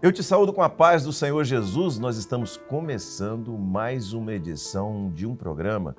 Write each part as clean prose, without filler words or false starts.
Eu te saúdo com a paz do Senhor Jesus. Nós estamos começando mais uma edição de um programa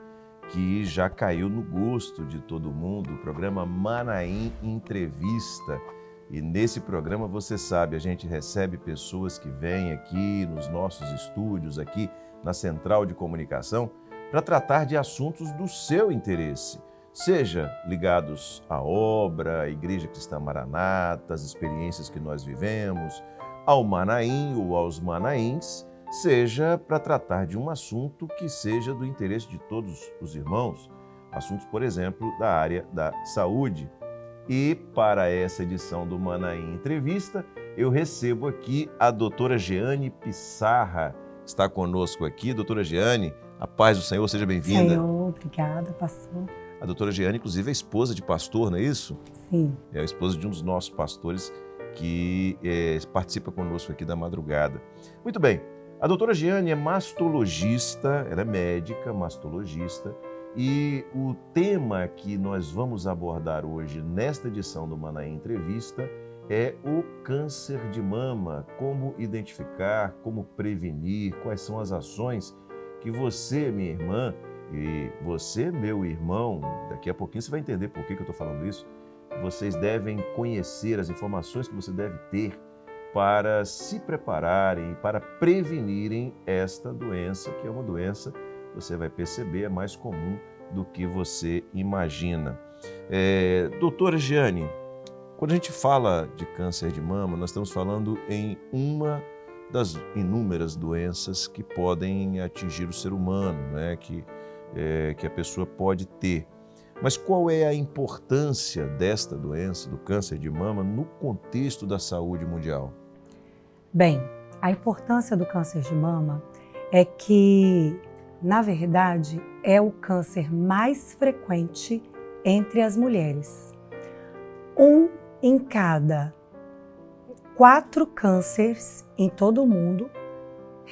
que já caiu no gosto de todo mundo, o programa Manaim Entrevista. E nesse programa, você sabe, a gente recebe pessoas que vêm aqui nos nossos estúdios, aqui na Central de Comunicação, para tratar de assuntos do seu interesse, seja ligados à obra, à Igreja Cristã Maranata, às experiências que nós vivemos, ao Manaim ou aos Manaíns, seja para tratar de um assunto que seja do interesse de todos os irmãos, assuntos, por exemplo, da área da saúde. E para essa edição do Manaim Entrevista, eu recebo aqui a doutora Jeane Pissarra. Está conosco aqui, doutora Jeane, a paz do Senhor, seja bem-vinda. Senhor, obrigada, pastor. A doutora Jeane, inclusive, é esposa de pastor, não é isso? Sim. É a esposa de um dos nossos pastores que participa conosco aqui da madrugada. Muito bem, a doutora Jeane é mastologista, ela é médica, mastologista, e o tema que nós vamos abordar hoje nesta edição do Manaim Entrevista é o câncer de mama, como identificar, como prevenir, quais são as ações que você, minha irmã, e você, meu irmão, daqui a pouquinho você vai entender por que eu estou falando isso, vocês devem conhecer as informações que você deve ter para se prepararem, para prevenirem esta doença, que é uma doença, você vai perceber, é mais comum do que você imagina. Doutora Jeane, quando a gente fala de câncer de mama, nós estamos falando em uma das inúmeras doenças que podem atingir o ser humano, né? que a pessoa pode ter. Mas qual é a importância desta doença, do câncer de mama, no contexto da saúde mundial? Bem, a importância do câncer de mama é que, na verdade, é o câncer mais frequente entre as mulheres. 1 em cada 4 cânceres em todo o mundo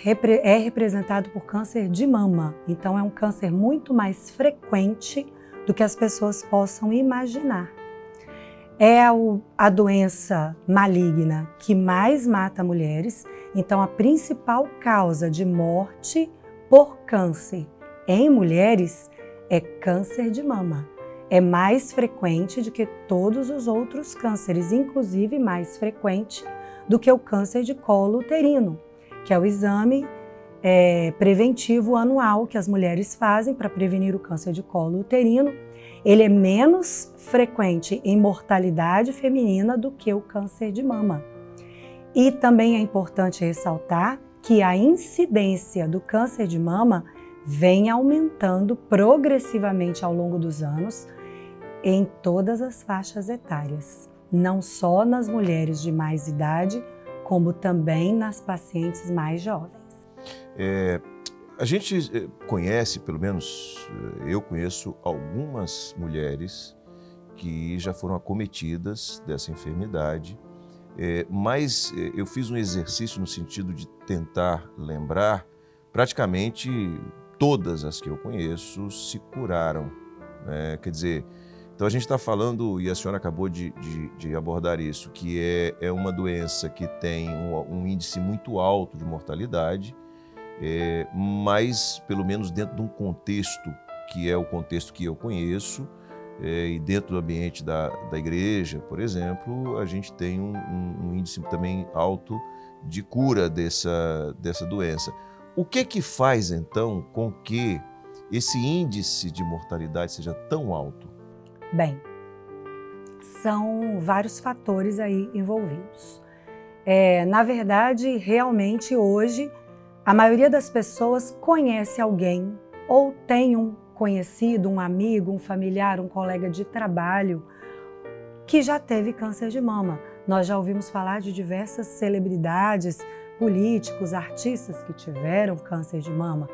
é representado por câncer de mama. Então, é um câncer muito mais frequente do que as pessoas possam imaginar. É a doença maligna que mais mata mulheres, então a principal causa de morte por câncer em mulheres é câncer de mama. É mais frequente do que todos os outros cânceres, inclusive mais frequente do que o câncer de colo uterino, que é o exame preventivo anual que as mulheres fazem para prevenir o câncer de colo uterino. Ele é menos frequente em mortalidade feminina do que o câncer de mama. E também é importante ressaltar que a incidência do câncer de mama vem aumentando progressivamente ao longo dos anos em todas as faixas etárias, não só nas mulheres de mais idade, como também nas pacientes mais jovens. A gente conhece, pelo menos eu conheço algumas mulheres que já foram acometidas dessa enfermidade, mas eu fiz um exercício no sentido de tentar lembrar, praticamente todas as que eu conheço se curaram, né? Quer dizer, então a gente está falando, e a senhora acabou de abordar isso, que é uma doença que tem um índice muito alto de mortalidade, mas pelo menos dentro de um contexto que é o contexto que eu conheço, e dentro do ambiente da igreja, por exemplo, a gente tem um índice também alto de cura dessa doença. O que faz então com que esse índice de mortalidade seja tão alto? Bem, são vários fatores aí envolvidos. Na verdade, realmente hoje, a maioria das pessoas conhece alguém ou tem um conhecido, um amigo, um familiar, um colega de trabalho que já teve câncer de mama. Nós já ouvimos falar de diversas celebridades, políticos, artistas que tiveram câncer de mama.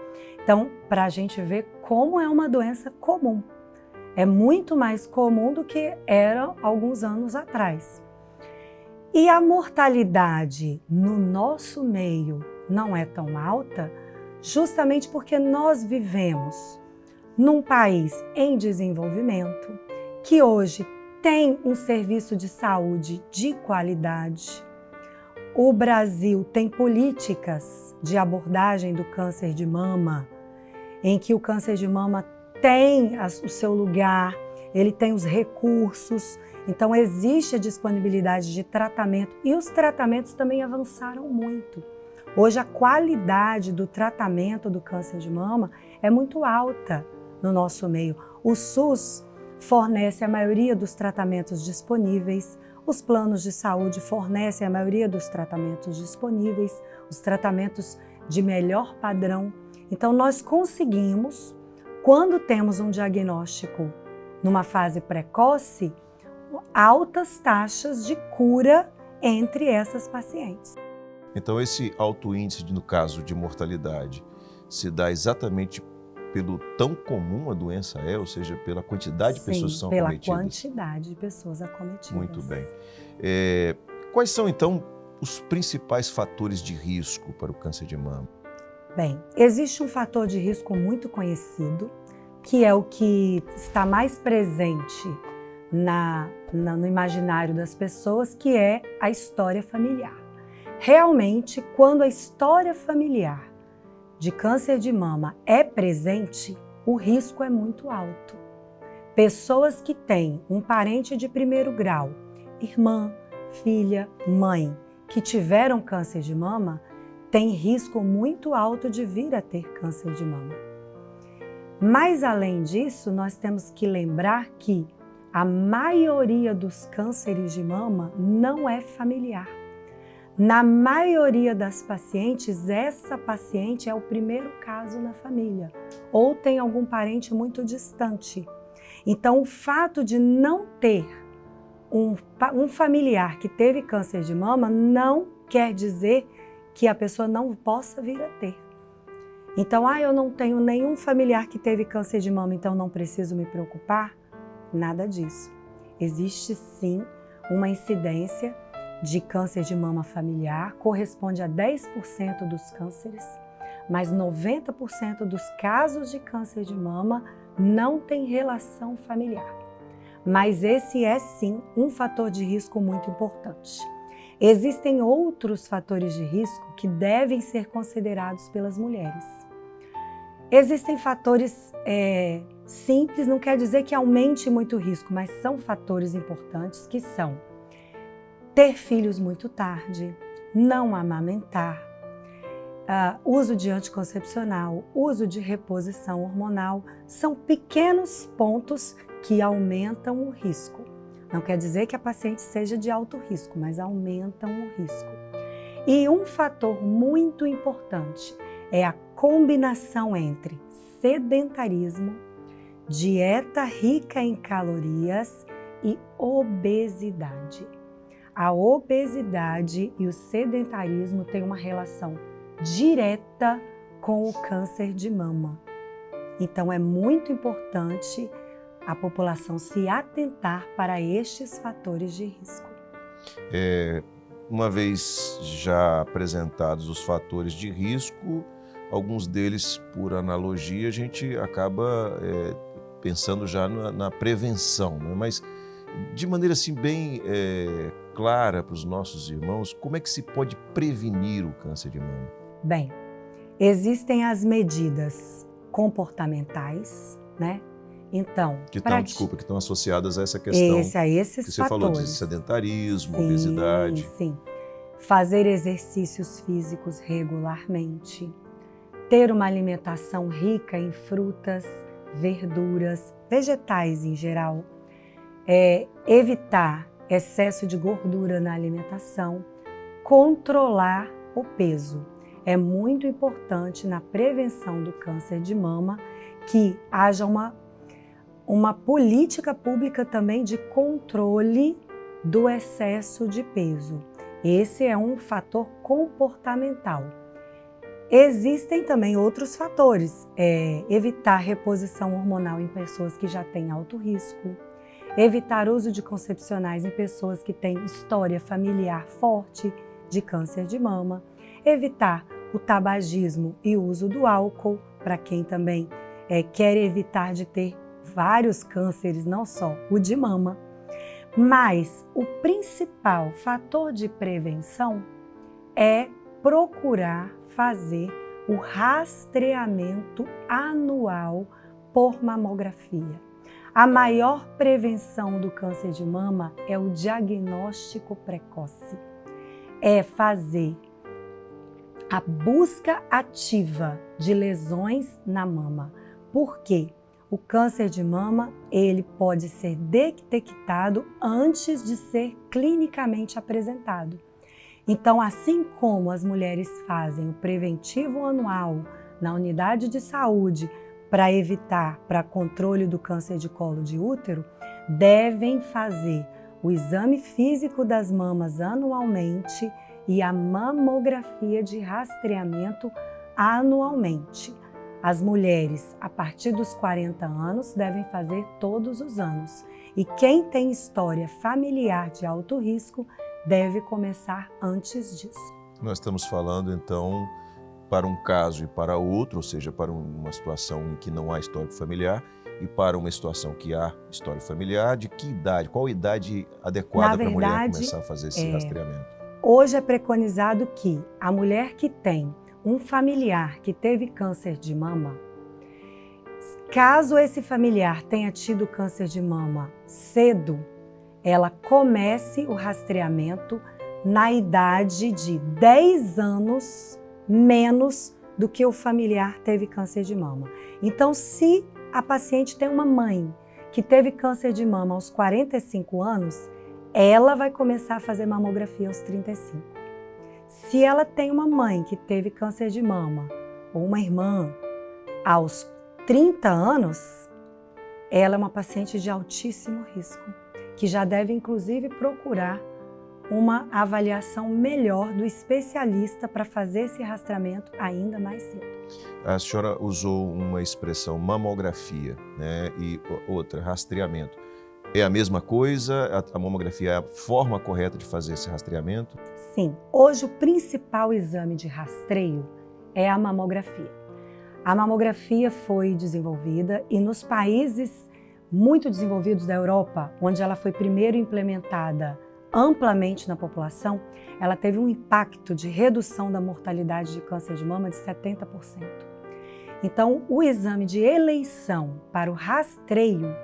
Então, para a gente ver como é uma doença comum. É muito mais comum do que era alguns anos atrás. E a mortalidade no nosso meio não é tão alta, justamente porque nós vivemos num país em desenvolvimento, que hoje tem um serviço de saúde de qualidade, o Brasil tem políticas de abordagem do câncer de mama, em que o câncer de mama tem o seu lugar, ele tem os recursos, então existe a disponibilidade de tratamento e os tratamentos também avançaram muito. Hoje a qualidade do tratamento do câncer de mama é muito alta no nosso meio. O SUS fornece a maioria dos tratamentos disponíveis, os planos de saúde fornecem a maioria dos tratamentos disponíveis, os tratamentos de melhor padrão. Então nós conseguimos, quando temos um diagnóstico numa fase precoce, altas taxas de cura entre essas pacientes. Então esse alto índice, no caso de mortalidade, se dá exatamente pelo tão comum a doença é, ou seja, pela quantidade de pessoas que são acometidas? Pela quantidade de pessoas acometidas. Muito bem. Quais são, então, os principais fatores de risco para o câncer de mama? Bem, existe um fator de risco muito conhecido, que é o que está mais presente no imaginário das pessoas, que é a história familiar. Realmente, quando a história familiar de câncer de mama é presente, o risco é muito alto. Pessoas que têm um parente de primeiro grau, irmã, filha, mãe, que tiveram câncer de mama, têm risco muito alto de vir a ter câncer de mama. Mas, além disso, nós temos que lembrar que a maioria dos cânceres de mama não é familiar. Na maioria das pacientes, essa paciente é o primeiro caso na família ou tem algum parente muito distante. Então, o fato de não ter um familiar que teve câncer de mama não quer dizer que a pessoa não possa vir a ter. Então, eu não tenho nenhum familiar que teve câncer de mama, então não preciso me preocupar? Nada disso. Existe sim uma incidência de câncer de mama familiar, corresponde a 10% dos cânceres, mas 90% dos casos de câncer de mama não tem relação familiar. Mas esse é sim um fator de risco muito importante. Existem outros fatores de risco que devem ser considerados pelas mulheres. Existem fatores simples, não quer dizer que aumente muito o risco, mas são fatores importantes que são ter filhos muito tarde, não amamentar, uso de anticoncepcional, uso de reposição hormonal, são pequenos pontos que aumentam o risco. Não quer dizer que a paciente seja de alto risco, mas aumentam o risco. E um fator muito importante é a combinação entre sedentarismo, dieta rica em calorias e obesidade. A obesidade e o sedentarismo têm uma relação direta com o câncer de mama. Então, é muito importante a população se atentar para estes fatores de risco. Uma vez já apresentados os fatores de risco, alguns deles, por analogia, a gente acaba pensando já na prevenção, né? Mas de maneira assim bem clara para os nossos irmãos, como é que se pode prevenir o câncer de mama? Bem, existem as medidas comportamentais, né? Então, que estão associadas a essa questão esses que você fatores. Falou de sedentarismo, sim, obesidade. Sim, fazer exercícios físicos regularmente, ter uma alimentação rica em frutas, verduras, vegetais em geral, evitar excesso de gordura na alimentação, controlar o peso. É muito importante na prevenção do câncer de mama que haja uma política pública também de controle do excesso de peso. Esse é um fator comportamental. Existem também outros fatores, evitar reposição hormonal em pessoas que já têm alto risco, evitar uso de concepcionais em pessoas que têm história familiar forte de câncer de mama, evitar o tabagismo e o uso do álcool, para quem também quer evitar de ter vários cânceres, não só o de mama. Mas o principal fator de prevenção é procurar fazer o rastreamento anual por mamografia. A maior prevenção do câncer de mama é o diagnóstico precoce. É fazer a busca ativa de lesões na mama. Por quê? O câncer de mama, ele pode ser detectado antes de ser clinicamente apresentado. Então, assim como as mulheres fazem o preventivo anual na unidade de saúde para evitar, para controle do câncer de colo de útero, devem fazer o exame físico das mamas anualmente e a mamografia de rastreamento anualmente. As mulheres, a partir dos 40 anos, devem fazer todos os anos. E quem tem história familiar de alto risco deve começar antes disso. Nós estamos falando, então, para um caso e para outro, ou seja, para uma situação em que não há histórico familiar e para uma situação que há histórico familiar, de que idade, qual a idade adequada para a mulher começar a fazer esse rastreamento? Hoje é preconizado que a mulher que tem um familiar que teve câncer de mama, caso esse familiar tenha tido câncer de mama cedo, ela comece o rastreamento na idade de 10 anos menos do que o familiar teve câncer de mama. Então, se a paciente tem uma mãe que teve câncer de mama aos 45 anos, ela vai começar a fazer mamografia aos 35. Se ela tem uma mãe que teve câncer de mama ou uma irmã aos 30 anos, ela é uma paciente de altíssimo risco, que já deve inclusive procurar uma avaliação melhor do especialista para fazer esse rastreamento ainda mais cedo. A senhora usou uma expressão mamografia, né, e outra, rastreamento. É a mesma coisa? A mamografia é a forma correta de fazer esse rastreamento? Sim. Hoje o principal exame de rastreio é a mamografia. A mamografia foi desenvolvida e nos países muito desenvolvidos da Europa, onde ela foi primeiro implementada amplamente na população, ela teve um impacto de redução da mortalidade de câncer de mama de 70%. Então, o exame de eleição para o rastreio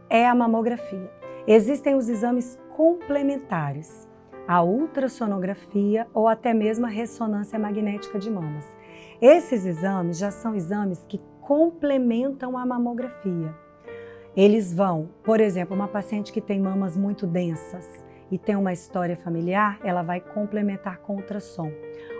é a mamografia. Existem os exames complementares, a ultrassonografia ou até mesmo a ressonância magnética de mamas. Esses exames já são exames que complementam a mamografia. Eles vão, por exemplo, uma paciente que tem mamas muito densas e tem uma história familiar, ela vai complementar com ultrassom.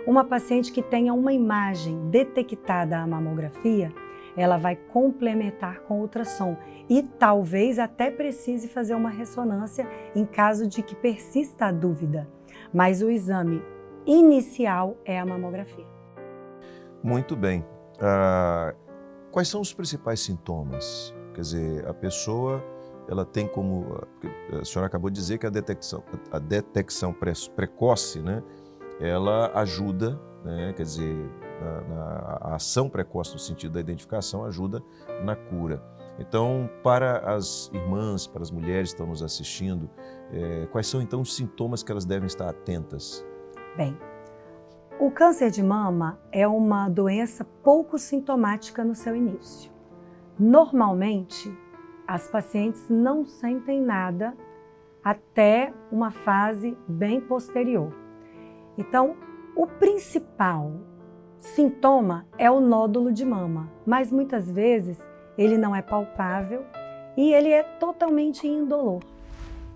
Uma paciente que tenha uma imagem detectada à mamografia, ela vai complementar com ultrassom e talvez até precise fazer uma ressonância em caso de que persista a dúvida. Mas o exame inicial é a mamografia. Muito bem. Quais são os principais sintomas? Quer dizer, a pessoa, ela tem como... A senhora acabou de dizer que a detecção precoce, né, ela ajuda, né, quer dizer, a ação precoce no sentido da identificação ajuda na cura. Então, para as irmãs, para as mulheres que estão nos assistindo, quais são então os sintomas que elas devem estar atentas? Bem, o câncer de mama é uma doença pouco sintomática no seu início. Normalmente, as pacientes não sentem nada até uma fase bem posterior. Então, o principal sintoma é o nódulo de mama, mas muitas vezes ele não é palpável e ele é totalmente indolor.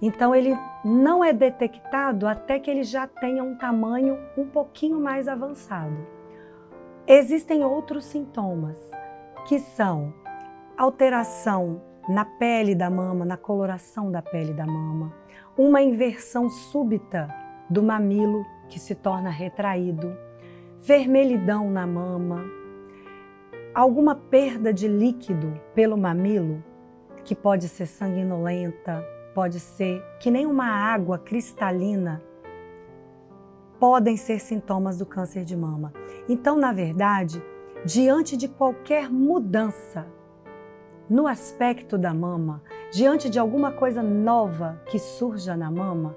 Então ele não é detectado até que ele já tenha um tamanho um pouquinho mais avançado. Existem outros sintomas, que são alteração na pele da mama, na coloração da pele da mama, uma inversão súbita do mamilo que se torna retraído, vermelhidão na mama, alguma perda de líquido pelo mamilo, que pode ser sanguinolenta, pode ser que nem uma água cristalina, podem ser sintomas do câncer de mama. Então, na verdade, diante de qualquer mudança no aspecto da mama, diante de alguma coisa nova que surja na mama,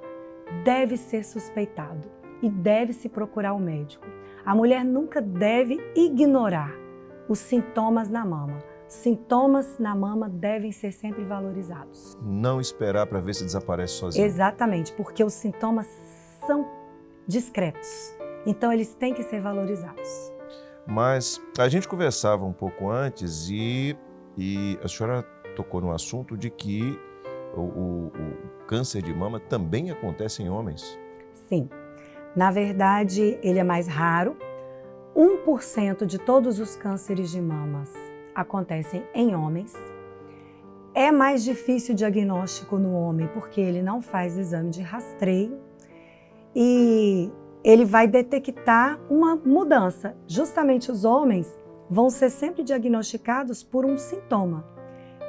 deve ser suspeitado. e deve-se procurar o médico. A mulher nunca deve ignorar os sintomas na mama. Sintomas na mama devem ser sempre valorizados. Não esperar para ver se desaparece sozinho. Exatamente, porque os sintomas são discretos. Então, eles têm que ser valorizados. Mas a gente conversava um pouco antes e a senhora tocou no assunto de que o câncer de mama também acontece em homens. Sim. Na verdade, ele é mais raro. 1% de todos os cânceres de mamas acontecem em homens. É mais difícil o diagnóstico no homem porque ele não faz exame de rastreio e ele vai detectar uma mudança. Justamente os homens vão ser sempre diagnosticados por um sintoma.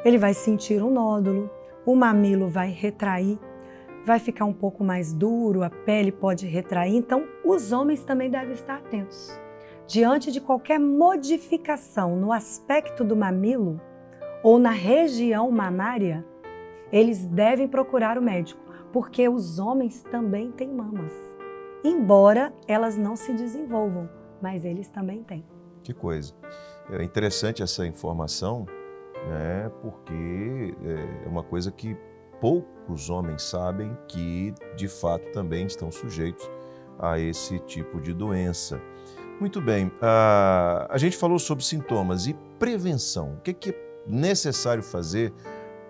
Ele vai sentir um nódulo, o mamilo vai retrair, vai ficar um pouco mais duro, a pele pode retrair. Então, os homens também devem estar atentos. Diante de qualquer modificação no aspecto do mamilo ou na região mamária, eles devem procurar o médico, porque os homens também têm mamas. Embora elas não se desenvolvam, mas eles também têm. Que coisa. É interessante essa informação, né? Porque é uma coisa que poucos homens sabem que, de fato, também estão sujeitos a esse tipo de doença. Muito bem, a gente falou sobre sintomas e prevenção. O que é necessário fazer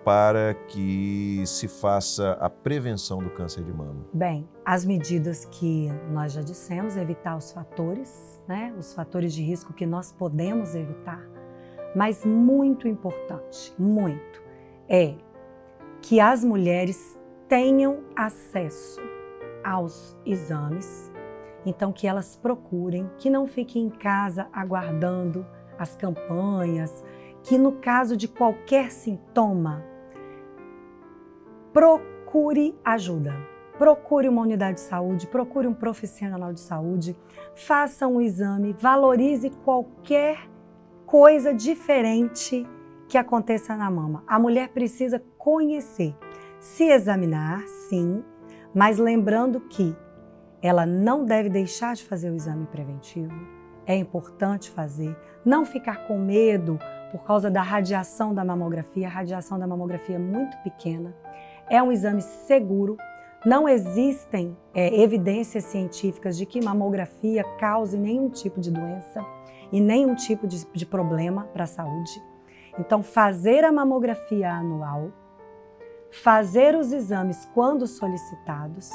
para que se faça a prevenção do câncer de mama? Bem, as medidas que nós já dissemos, evitar os fatores, né? Os fatores de risco que nós podemos evitar, mas muito importante, muito, é que as mulheres tenham acesso aos exames, então que elas procurem, que não fiquem em casa aguardando as campanhas, que no caso de qualquer sintoma, procure ajuda. Procure uma unidade de saúde, procure um profissional de saúde, faça um exame, valorize qualquer coisa diferente que aconteça na mama. A mulher precisa conhecer, se examinar, sim, mas lembrando que ela não deve deixar de fazer o exame preventivo. É importante fazer, não ficar com medo por causa da radiação da mamografia. A radiação da mamografia é muito pequena, é um exame seguro. Não existem evidências científicas de que mamografia cause nenhum tipo de doença e nenhum tipo de problema para a saúde. Então, fazer a mamografia anual, fazer os exames quando solicitados,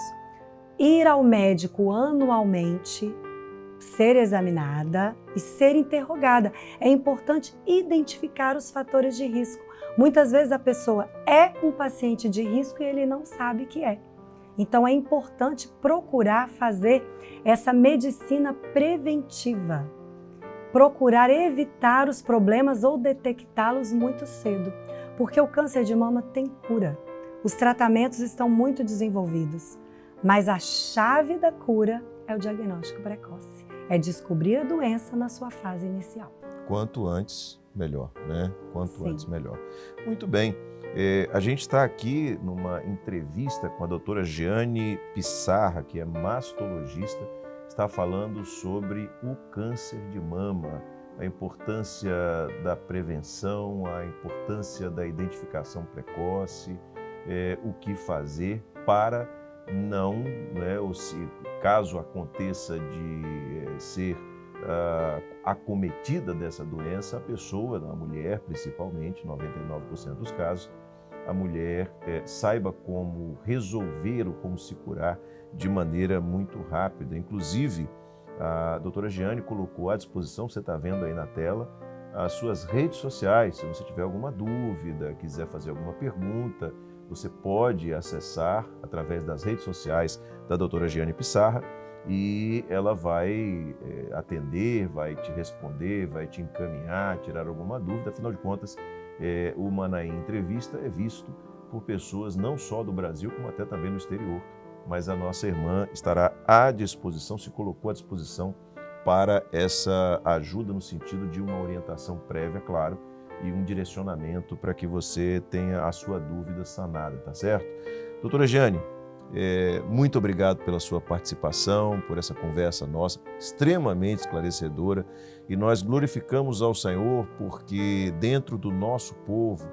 ir ao médico anualmente, ser examinada e ser interrogada. É importante identificar os fatores de risco. Muitas vezes a pessoa é um paciente de risco e ele não sabe que é. Então é importante procurar fazer essa medicina preventiva, procurar evitar os problemas ou detectá-los muito cedo, porque o câncer de mama tem cura. Os tratamentos estão muito desenvolvidos, mas a chave da cura é o diagnóstico precoce, é descobrir a doença na sua fase inicial. Quanto antes, melhor, né? Quanto Sim. antes, melhor. Muito bem. A gente está aqui numa entrevista com a doutora Jeane Pissarra, que é mastologista, está falando sobre o câncer de mama, a importância da prevenção, a importância da identificação precoce, o que fazer para não, né, ou se caso aconteça de ser acometida dessa doença, a pessoa, a mulher principalmente, 99% dos casos, a mulher saiba como resolver ou como se curar de maneira muito rápida. Inclusive, a doutora Jeane colocou à disposição, você está vendo aí na tela, as suas redes sociais. Se você tiver alguma dúvida, quiser fazer alguma pergunta, você pode acessar através das redes sociais da doutora Jeane Pissarra e ela vai atender, vai te responder, vai te encaminhar, tirar alguma dúvida. Afinal de contas, o Manaim Entrevista é visto por pessoas não só do Brasil, como até também no exterior. Mas a nossa irmã estará à disposição, se colocou à disposição para essa ajuda no sentido de uma orientação prévia, claro, e um direcionamento para que você tenha a sua dúvida sanada, tá certo? Doutora Jeane, Muito obrigado pela sua participação, por essa conversa nossa, extremamente esclarecedora. E nós glorificamos ao Senhor porque dentro do nosso povo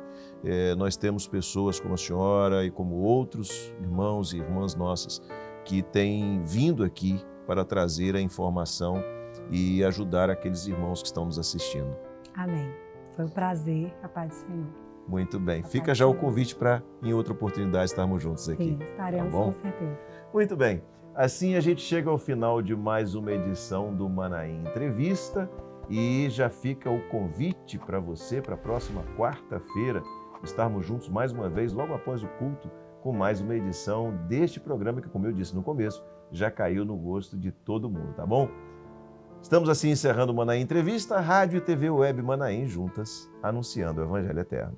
nós temos pessoas como a senhora e como outros irmãos e irmãs nossas que têm vindo aqui para trazer a informação e ajudar aqueles irmãos que estão nos assistindo. Amém. Foi um prazer, a paz do Senhor. Muito bem. Fica já o convite para, em outra oportunidade, estarmos juntos aqui. Sim, estaremos tá bom? com certeza. Muito bem. Assim a gente chega ao final de mais uma edição do Manaim Entrevista e já fica o convite para você para a próxima quarta-feira estarmos juntos mais uma vez, logo após o culto, com mais uma edição deste programa que, como eu disse no começo, já caiu no gosto de todo mundo, tá bom? Estamos assim encerrando o Manaim Entrevista, Rádio e TV Web Manaim juntas, anunciando o Evangelho Eterno.